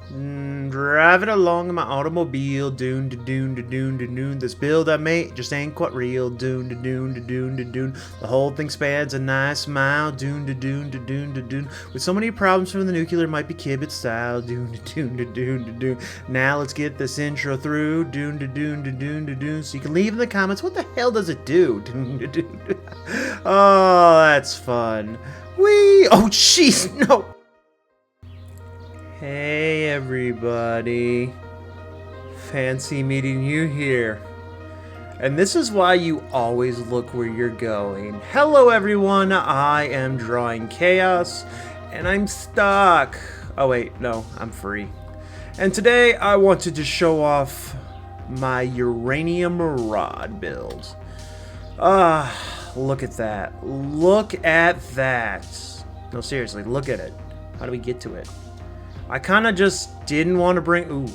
Driving along in my automobile, doon da doon da doon da doon. This build I made just ain't quite real, doon da doon da doon da doon. The whole thing spans a nice mile, doon da doon da doon da doon. With so many problems from the nuclear, might be kibit style, doon da doon da doon da doon. Now let's get this intro through, doon da doon da doon da doon. So you can leave in the comments what the hell does it do, doon da doon. Oh, that's fun. Whee! Oh, jeez, no. Hey everybody, fancy meeting you here. And this is why you always look where you're going. Hello everyone, I am Drawing Chaos, and I'm stuck. Oh wait, no, I'm free. And today I wanted to show off my uranium rod build. Look at that. Look at that. No, seriously, look at it. How do we get to it? I kind of just didn't want to bring... Ooh.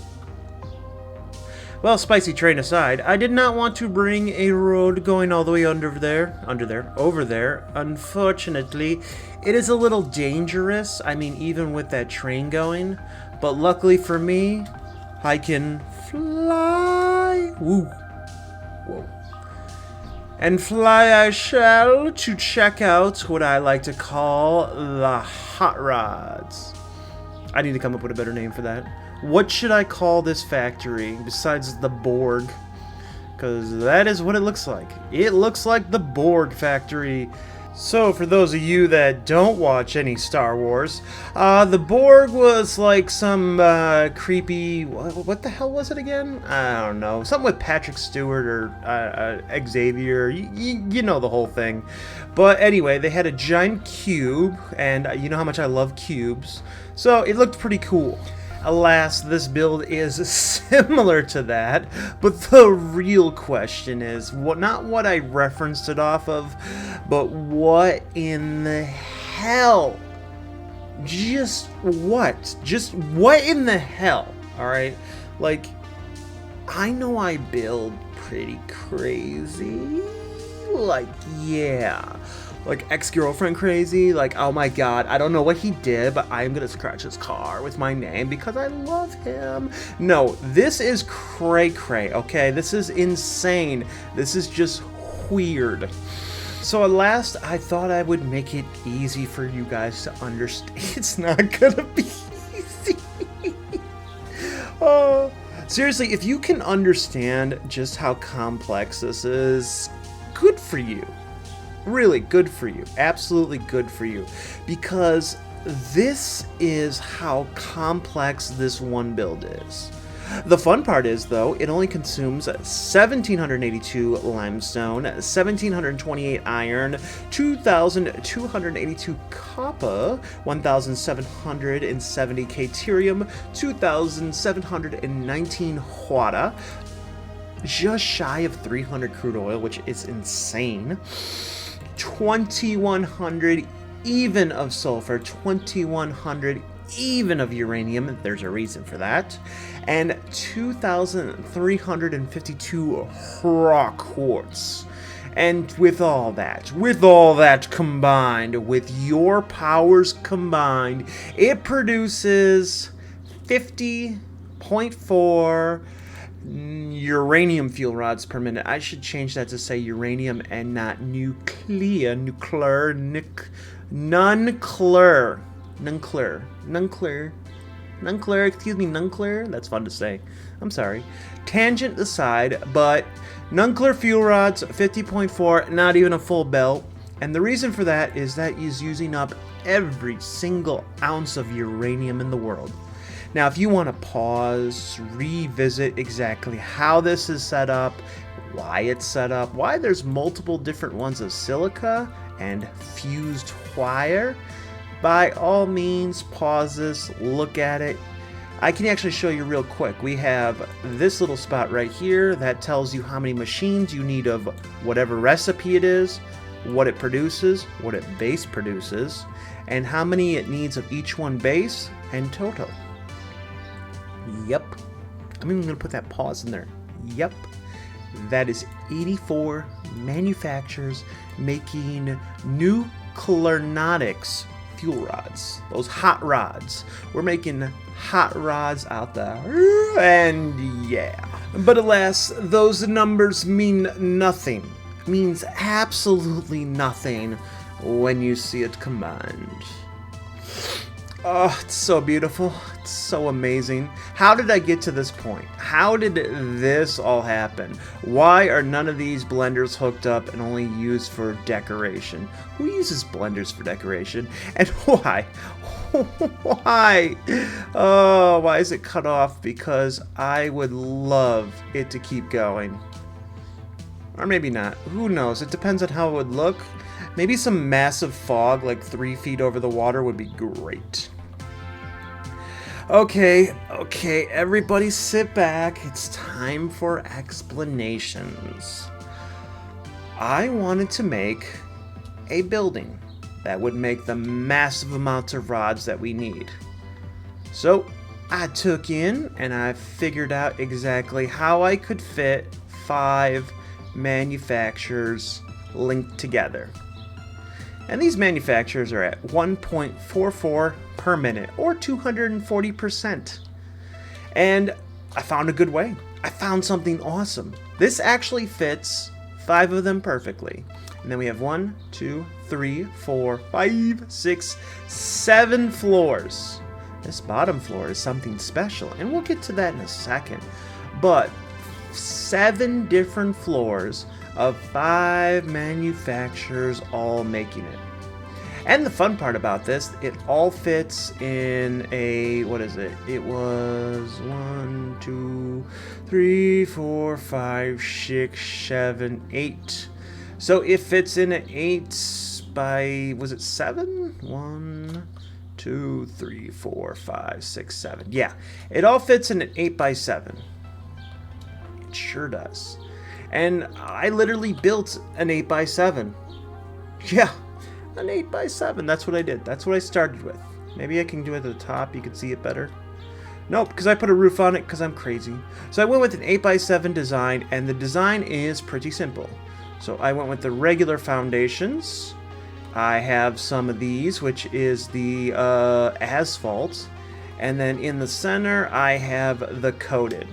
Well, spicy train aside, I did not want to bring a road going all the way over there. Unfortunately, it is a little dangerous. I mean, even with that train going. But luckily for me, I can fly. Woo. Whoa. And fly I shall to check out what I like to call the hot rods. I need to come up with a better name for that. What should I call this factory besides the Borg? Because that is what it looks like. It looks like the Borg factory. So for those of you that don't watch any Star Wars, the Borg was like some creepy... What the hell was it again? I don't know. Something with Patrick Stewart or Xavier. You know the whole thing. But anyway, they had a giant cube, and you know how much I love cubes. So it looked pretty cool. Alas, this build is similar to that, but the real question is, not what I referenced it off of, but what in the hell? Just what? Just what in the hell? Alright? Like, I know I build pretty crazy. Like, yeah. Like ex-girlfriend crazy, like, oh my god, I don't know what he did, but I'm gonna scratch his car with my name because I love him. No, this is cray-cray, okay? This is insane. This is just weird. So at last, I thought I would make it easy for you guys to understand. It's not gonna be easy. Oh, seriously, if you can understand just how complex this is, good for you. Really good for you. Absolutely good for you. Because this is how complex this one build is. The fun part is, though, it only consumes 1,782 limestone, 1,728 iron, 2,282 copper, 1,770 caterium, 2,719 wada, just shy of 300 crude oil, which is insane. 2,100 even of sulfur, 2,100 even of uranium, there's a reason for that, and 2,352 raw quartz. And with all that combined, with your powers combined, it produces 50.4 uranium fuel rods per minute. I should change that to say uranium and not nuclear. Nuclear. That's fun to say. I'm sorry. Tangent aside, but nuclear fuel rods, 50.4, not even a full belt. And the reason for that is that he's using up every single ounce of uranium in the world. Now, if you want to pause, revisit exactly how this is set up, why it's set up, why there's multiple different ones of silica and fused wire, by all means, pause this, look at it. I can actually show you real quick. We have this little spot right here that tells you how many machines you need of whatever recipe it is, what it produces, what it base produces, and how many it needs of each one base and total. Yep. I'm even going to put that pause in there. Yep. That is 84 manufacturers making nuclearnotics fuel rods, those hot rods. We're making hot rods out there, and yeah. But alas, those numbers mean nothing. Means absolutely nothing when you see it combined. Oh, it's so beautiful. It's so amazing. How did I get to this point? How did this all happen? Why are none of these blenders hooked up and only used for decoration? Who uses blenders for decoration? And why? Why? Oh, why is it cut off? Because I would love it to keep going. Or maybe not. Who knows? It depends on how it would look. Maybe some massive fog, like 3 feet over the water, would be great. Okay, everybody sit back. It's time for explanations. I wanted to make a building that would make the massive amounts of rods that we need. So I took in and I figured out exactly how I could fit 5 manufacturers linked together. And these manufacturers are at 1.44 per minute, or 240%. And I found a good way. I found something awesome. This actually fits 5 of them perfectly. And then we have 1, 2, 3, 4, 5, 6, 7 floors. This bottom floor is something special, and we'll get to that in a second. But 7 different floors of 5 manufacturers all making it. And the fun part about this, it all fits in a, what is it? It was 1, 2, 3, 4, 5, 6, 7, 8. So it fits in an 8 by, was it 7? 1, 2, 3, 4, 5, 6, 7. Yeah, it all fits in an 8 by 7. It sure does. And I literally built an 8 by 7. Yeah, an 8 by 7. That's what I did. That's what I started with. Maybe I can do it at the top. You can see it better. Nope, because I put a roof on it because I'm crazy. So I went with an 8 by 7 design, and the design is pretty simple. So I went with the regular foundations. I have some of these, which is the asphalt. And then in the center, I have the coated.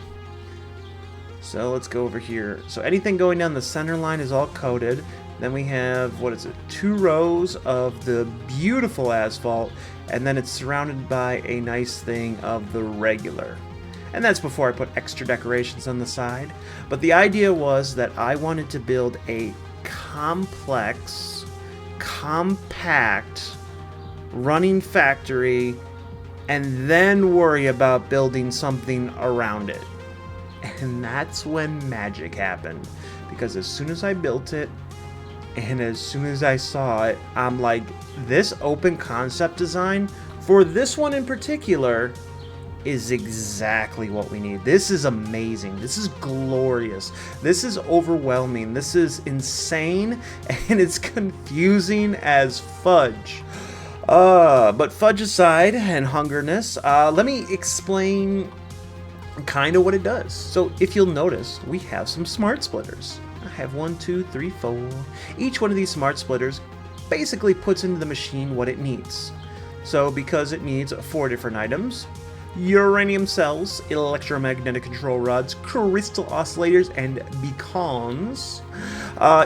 So let's go over here. So anything going down the center line is all coated. Then we have, what is it, 2 rows of the beautiful asphalt, and then it's surrounded by a nice thing of the regular. And that's before I put extra decorations on the side. But the idea was that I wanted to build a complex, compact, running factory, and then worry about building something around it. And that's when magic happened. Because as soon as I built it, and as soon as I saw it, I'm like, this open concept design, for this one in particular, is exactly what we need. This is amazing. This is glorious. This is overwhelming. This is insane, and it's confusing as fudge. But fudge aside, and hungerness, let me explain kind of what it does. So if you'll notice, we have some smart splitters. I have 1, 2, 3, 4. Each one of these smart splitters basically puts into the machine what it needs. So because it needs 4 different items, uranium cells, electromagnetic control rods, crystal oscillators, and beacons,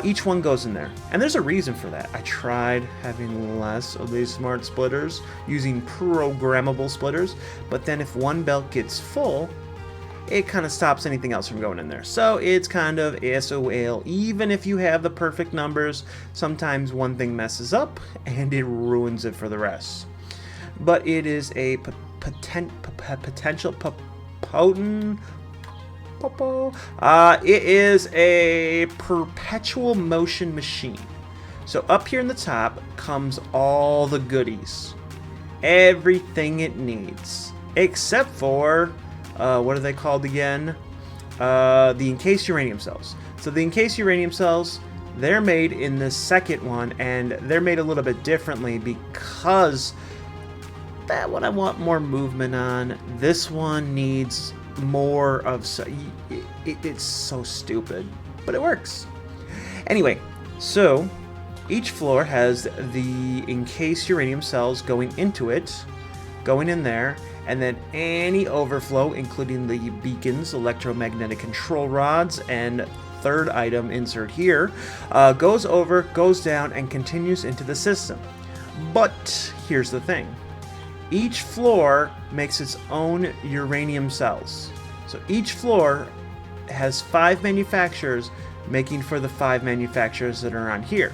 each one goes in there. And there's a reason for that. I tried having less of these smart splitters, using programmable splitters, but then if one belt gets full, it kind of stops anything else from going in there. So it's kind of SOL. Even if you have the perfect numbers, sometimes one thing messes up and it ruins it for the rest. But it is a potential potent. It is a perpetual motion machine. So up here in the top comes all the goodies. Everything it needs. Except for what are they called again? The encased uranium cells. So the encased uranium cells, they're made in the second one, and they're made a little bit differently because that one I want more movement on. This one needs more of... it's so stupid, but it works. Anyway, so Each floor has the encased uranium cells going into it, going in there, and then any overflow, including the beacons, electromagnetic control rods, and third item insert here, goes over, goes down, and continues into the system. But here's the thing. Each floor makes its own uranium cells. So each floor has 5 manufacturers making for the 5 manufacturers that are on here.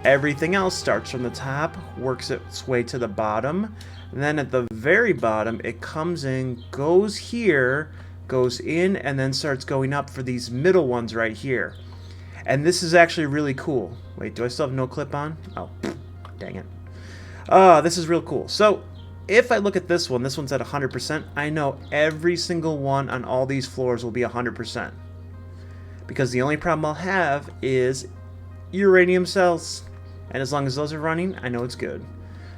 Everything else starts from the top, works its way to the bottom, and then at the very bottom it comes in, goes here, goes in, and then starts going up for these middle ones right here. And this is actually really cool. Wait, do I still have no clip on? Oh, dang it. This is real cool. So if I look at this one's at 100%, I know every single one on all these floors will be 100%. Because the only problem I'll have is uranium cells. And as long as those are running, I know it's good.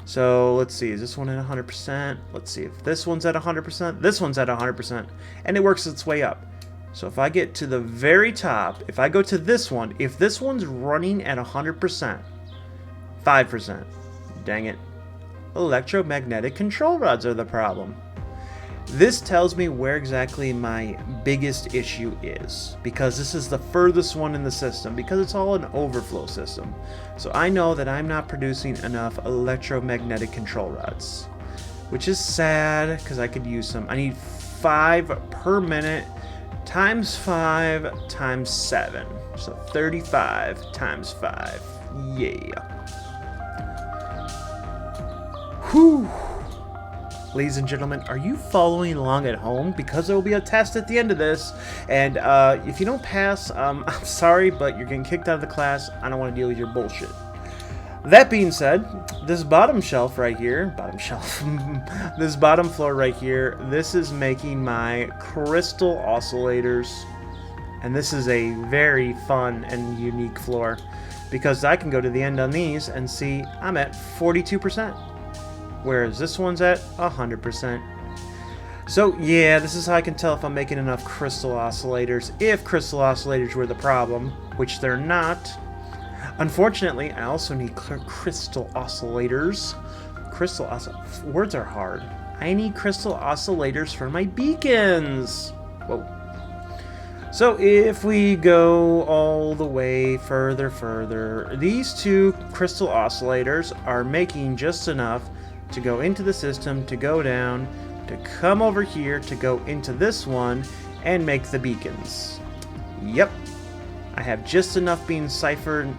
So let's see, is this one at 100%? Let's see if this one's at 100%. This one's at 100%. And it works its way up. So if I get to the very top, if I go to this one, if this one's running at 100%, 5%, dang it. Electromagnetic control rods are the problem. This tells me where exactly my biggest issue is, because this is the furthest one in the system, because it's all an overflow system. So I know that I'm not producing enough electromagnetic control rods, which is sad because I could use some. I need 5 per minute times 5 times 7, so 35 times 5. Yeah. Whew. Ladies and gentlemen, are you following along at home? Because there will be a test at the end of this, and if you don't pass, I'm sorry, but you're getting kicked out of the class. I don't want to deal with your bullshit. That being said, this bottom shelf right here, this bottom floor right here, this is making my crystal oscillators, and this is a very fun and unique floor, because I can go to the end on these and see I'm at 42%. Whereas this one's at 100%. So yeah, this is how I can tell if I'm making enough crystal oscillators, if crystal oscillators were the problem, which they're not. Unfortunately, I also need crystal oscillators. Words are hard. I need crystal oscillators for my beacons. Whoa. So if we go all the way further, these 2 crystal oscillators are making just enough to go into the system, to go down, to come over here, to go into this one, and make the beacons. Yep. I have just enough being siphoned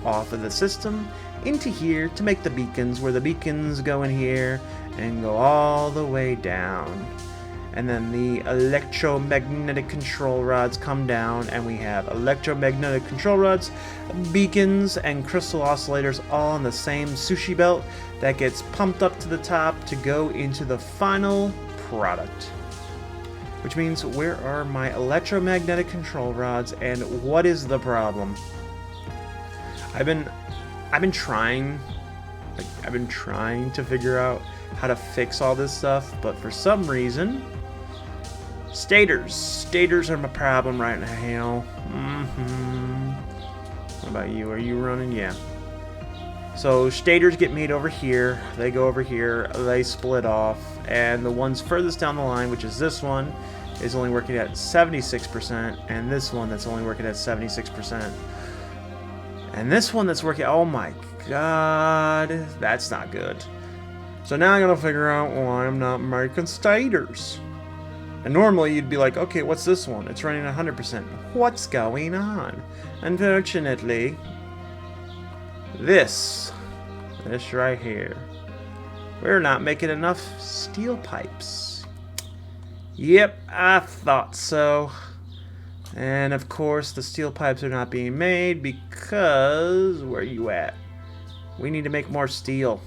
off of the system into here to make the beacons, where the beacons go in here and go all the way down. And then the electromagnetic control rods come down, and we have electromagnetic control rods, beacons, and crystal oscillators all on the same sushi belt that gets pumped up to the top to go into the final product. Which means, where are my electromagnetic control rods, and what is the problem? I've been trying to figure out how to fix all this stuff, but for some reason, stators are my problem right now. What about you? Are you running? Yeah. So stators get made over here, they go over here, they split off, and the ones furthest down the line, which is this one, is only working at 76%, and this one that's only working at 76%. And this one that's working, oh my god, that's not good. So now I gotta figure out why I'm not making stators. And normally you'd be like, okay, what's this one? It's running 100%. What's going on? Unfortunately, this right here, we're not making enough steel pipes. Yep, I thought so. And of course, the steel pipes are not being made because, where are you at? We need to make more steel.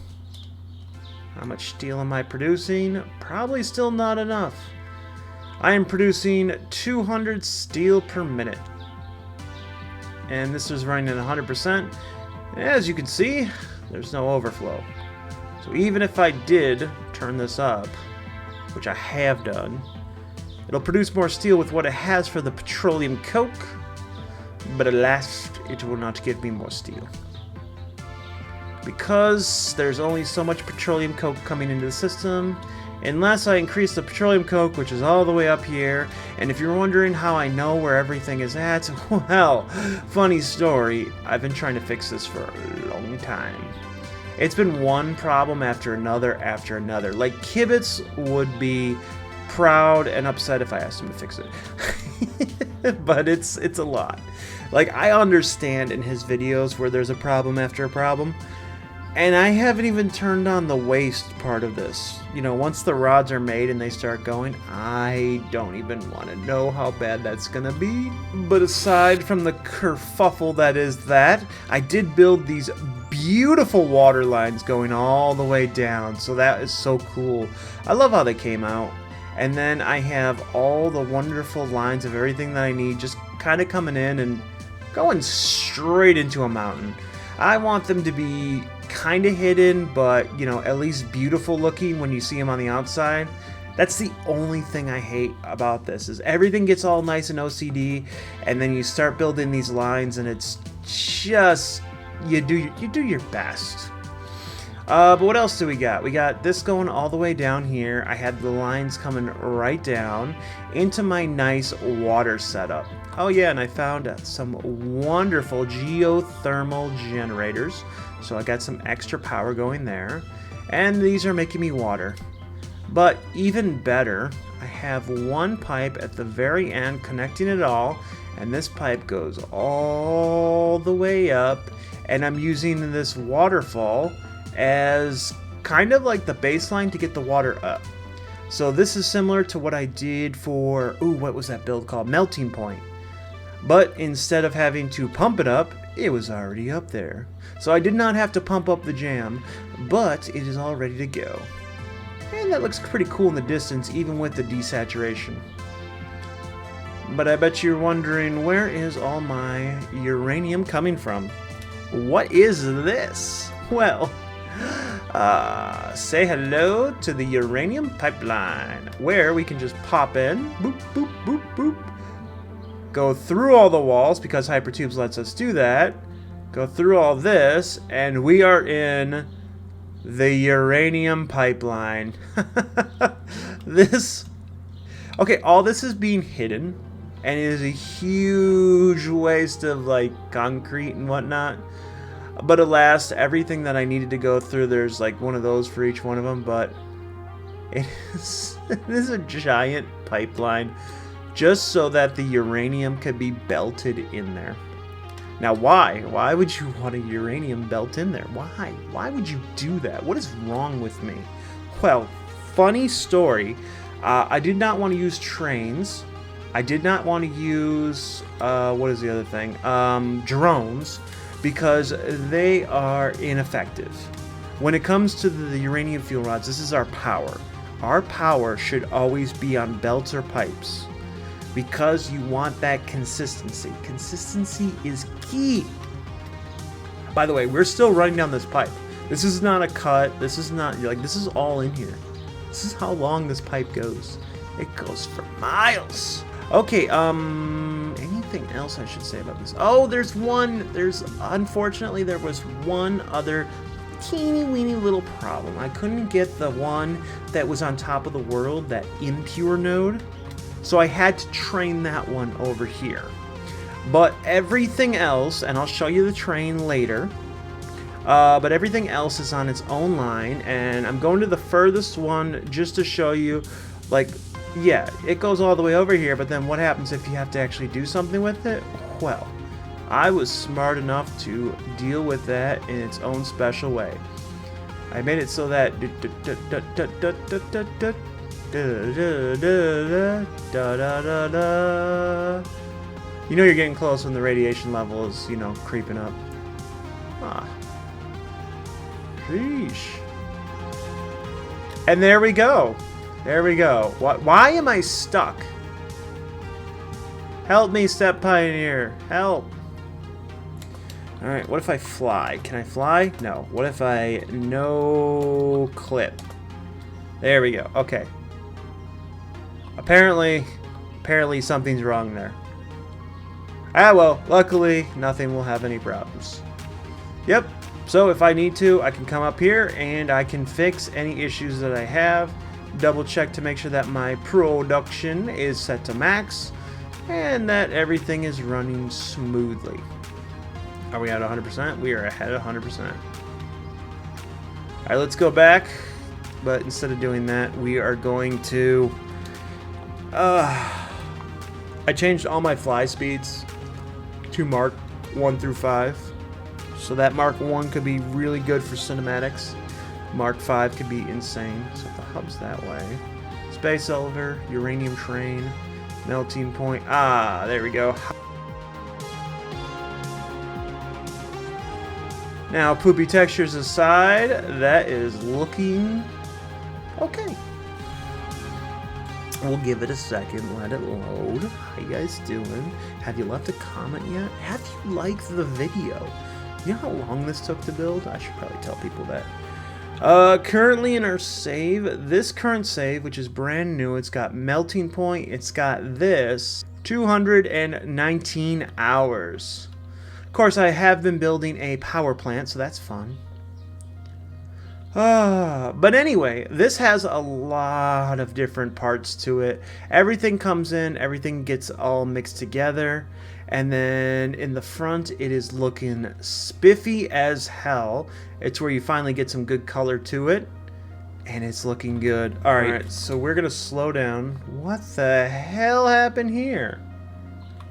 How much steel am I producing? Probably still not enough. I am producing 200 steel per minute. And this is running at 100%. As you can see, there's no overflow. So even if I did turn this up, which I have done, it'll produce more steel with what it has for the petroleum coke. but alas, it will not give me more steel. Because there's only so much petroleum coke coming into the system, unless I increase the petroleum coke, which is all the way up here. And if you're wondering how I know where everything is at, well, funny story, I've been trying to fix this for a long time. It's been one problem after another. Like, Kibitz would be proud and upset if I asked him to fix it. But it's a lot. Like, I understand in his videos where there's a problem after a problem. And I haven't even turned on the waste part of this. You know, once the rods are made and they start going, I don't even want to know how bad that's gonna be. But aside from the kerfuffle that is that, I did build these beautiful water lines going all the way down. So that is so cool. I love how they came out. And then I have all the wonderful lines of everything that I need just kind of coming in and going straight into a mountain. I want them to be kind of hidden, but, you know, at least beautiful looking when you see them on the outside. That's the only thing I hate about this, is everything gets all nice and OCD, and then you start building these lines, and it's just, you do your best. But what else do we got? We got this going all the way down here. I had the lines coming right down into my nice water setup. Oh yeah, and I found some wonderful geothermal generators. So I got some extra power going there. And these are making me water. But even better, I have one pipe at the very end connecting it all. And this pipe goes all the way up. And I'm using this waterfall as kind of like the baseline to get the water up. So this is similar to what I did for, what was that build called? Melting Point. But instead of having to pump it up, it was already up there. So I did not have to pump up the jam, but it is all ready to go. And that looks pretty cool in the distance, even with the desaturation. But I bet you're wondering, where is all my uranium coming from? What is this? Well, say hello to the uranium pipeline, where we can just pop in, boop, boop, boop, boop, go through all the walls, because Hypertubes lets us do that, go through all this, and we are in the uranium pipeline. All this is being hidden, and it is a huge waste of, like, concrete and whatnot. But alas, everything that I needed to go through, there's like one of those for each one of them, but it is a giant pipeline just so that the uranium could be belted in there. Now why? Why would you want a uranium belt in there? Why? Why would you do that? What is wrong with me? Well, funny story. I did not want to use trains. I did not want to use, what is the other thing? Drones. Because they are ineffective. When it comes to the uranium fuel rods, this is our power. Our power should always be on belts or pipes, because you want that consistency. Consistency is key. By the way, we're still running down this pipe. This is not a cut. This is not, like, this is all in here. This is how long this pipe goes. It goes for miles. Okay, anything else I should say about this? Oh, unfortunately, there was one other teeny weeny little problem. I couldn't get the one that was on top of the world, that impure node. So I had to train that one over here. But everything else, and I'll show you the train later, but everything else is on its own line, and I'm going to the furthest one just to show you, like, yeah, it goes all the way over here, but then what happens if you have to actually do something with it? Well, I was smart enough to deal with that in its own special way. I made it so that you know you're getting close when the radiation level is, you know, creeping up. Sheesh. And there we go. There we go. Why am I stuck? Help me, Step Pioneer. Help. Alright, what if I fly? Can I fly? No. What if I no clip? There we go. Okay. Apparently something's wrong there. Ah, well, luckily, nothing will have any problems. Yep, so if I need to, I can come up here and I can fix any issues that I have. Double check to make sure that my production is set to max and that everything is running smoothly. Are we at 100%? We are ahead of 100%. Alright, let's go back. But instead of doing that, we are going to... I changed all my fly speeds to Mark 1 through 5. So that Mark 1 could be really good for cinematics. Mark 5 could be insane. So if the hub's that way. Space elevator, uranium train, melting point. Ah, there we go. Now, poopy textures aside, that is looking okay. We'll give it a second, let it load. How you guys doing? Have you left a comment yet? Have you liked the video? You know how long this took to build? I should probably tell people that. Currently in our save, this current save, which is brand new, it's got melting point, it's got this, 219 hours. Of course, I have been building a power plant, so that's fun. But anyway, this has a lot of different parts to it. Everything comes in, everything gets all mixed together. And then in the front, it is looking spiffy as hell. It's where you finally get some good color to it. And it's looking good. Alright, so we're going to slow down. What the hell happened here?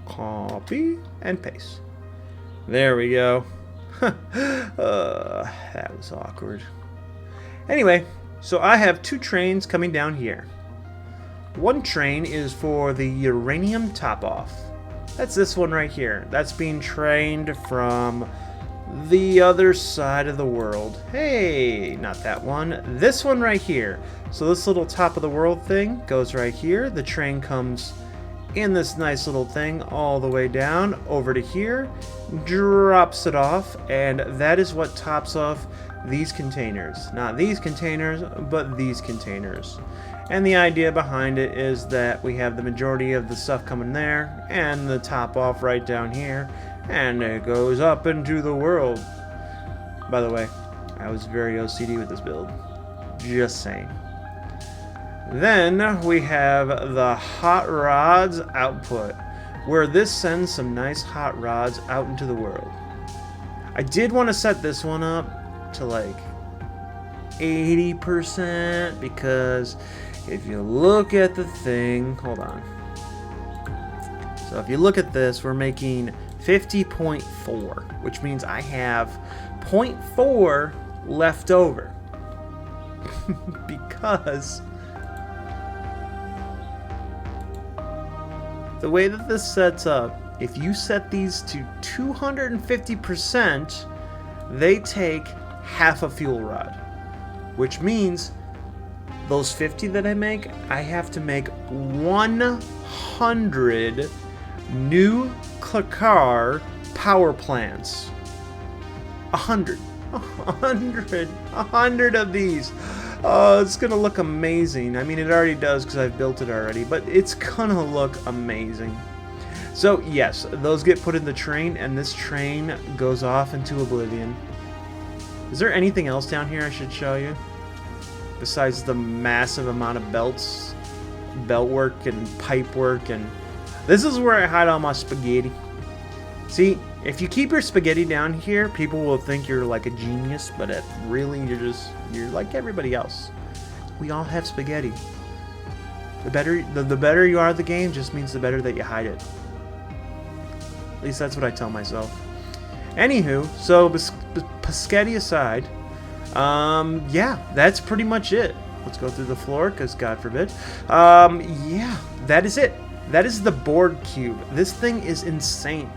Copy and paste. There we go. That was awkward. Anyway, so I have two trains coming down here. One train is for the uranium top-off. That's this one right here. That's being trained from the other side of the world. Hey, not that one. This one right here. So this little top of the world thing goes right here. The train comes in this nice little thing all the way down over to here, drops it off, and that is what tops off these containers. Not these containers, but these containers. And the idea behind it is that we have the majority of the stuff coming there and the top off right down here, and it goes up into the world. By the way, I was very OCD with this build. Just saying. Then we have the hot rods output, where this sends some nice hot rods out into the world. I did want to set this one up to like 80% because if you look at the thing, hold on. So if you look at this, we're making 50.4, which means I have 0.4 left over because the way that this sets up, if you set these to 250%, they take half a fuel rod, which means those 50 that I make, I have to make 100 nuclear power plants. 100 of these. Oh, it's gonna look amazing. I mean, it already does because I've built it already, but it's gonna look amazing. So yes, those get put in the train, and this train goes off into oblivion. Is there anything else down here I should show you? Besides the massive amount of belts, belt work and pipe work, and this is where I hide all my spaghetti. See, if you keep your spaghetti down here, people will think you're like a genius, but really you're like everybody else. We all have spaghetti. The better you are at the game just means the better that you hide it. At least that's what I tell myself. Anywho, so spaghetti aside, yeah, that's pretty much it. Let's go through the floor, because God forbid. Yeah, that is it. That is the board cube. This thing is insane.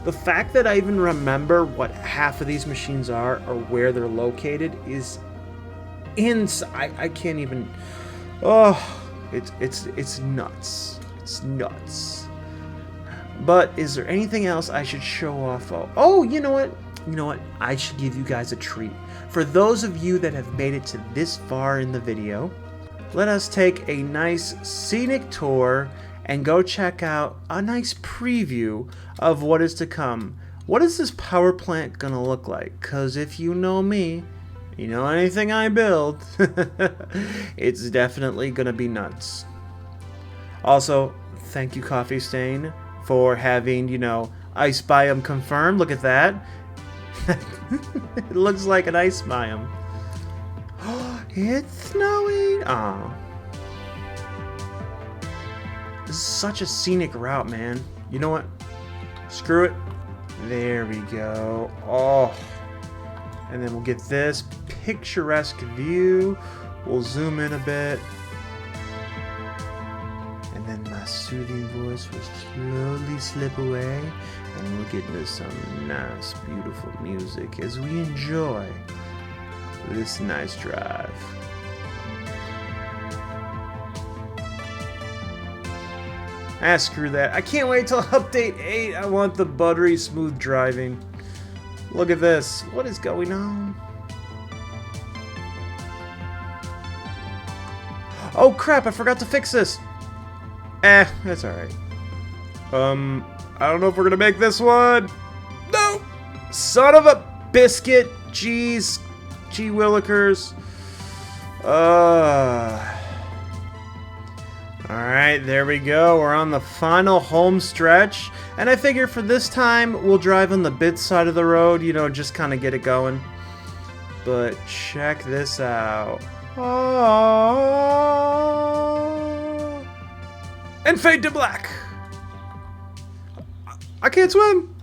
The fact that I even remember what half of these machines are or where they're located is I can't even. Oh, it's nuts. It's nuts. But is there anything else I should show off? Oh, you know what? You know what? I should give you guys a treat. For those of you that have made it to this far in the video, let us take a nice scenic tour and go check out a nice preview of what is to come. What is this power plant gonna look like? Because if you know me, you know anything I build, it's definitely gonna be nuts. Also, thank you, Coffee Stain, for having, you know, ice biome confirmed. Look at that. It looks like an ice biome. It's snowing. Oh. This is such a scenic route, man. You know what? Screw it. There we go. Oh. And then we'll get this picturesque view. We'll zoom in a bit. And then my soothing voice will slowly slip away. And we'll get into some nice, beautiful music as we enjoy this nice drive. Ah, screw that. I can't wait till update 8. I want the buttery smooth driving. Look at this. What is going on? Oh crap, I forgot to fix this. That's alright. I don't know if we're gonna make this one. No! Son of a biscuit. Jeez. Gee willikers. Alright, there we go. We're on the final home stretch. And I figure for this time, we'll drive on the bit side of the road, you know, just kind of get it going. But check this out. And fade to black. I can't swim.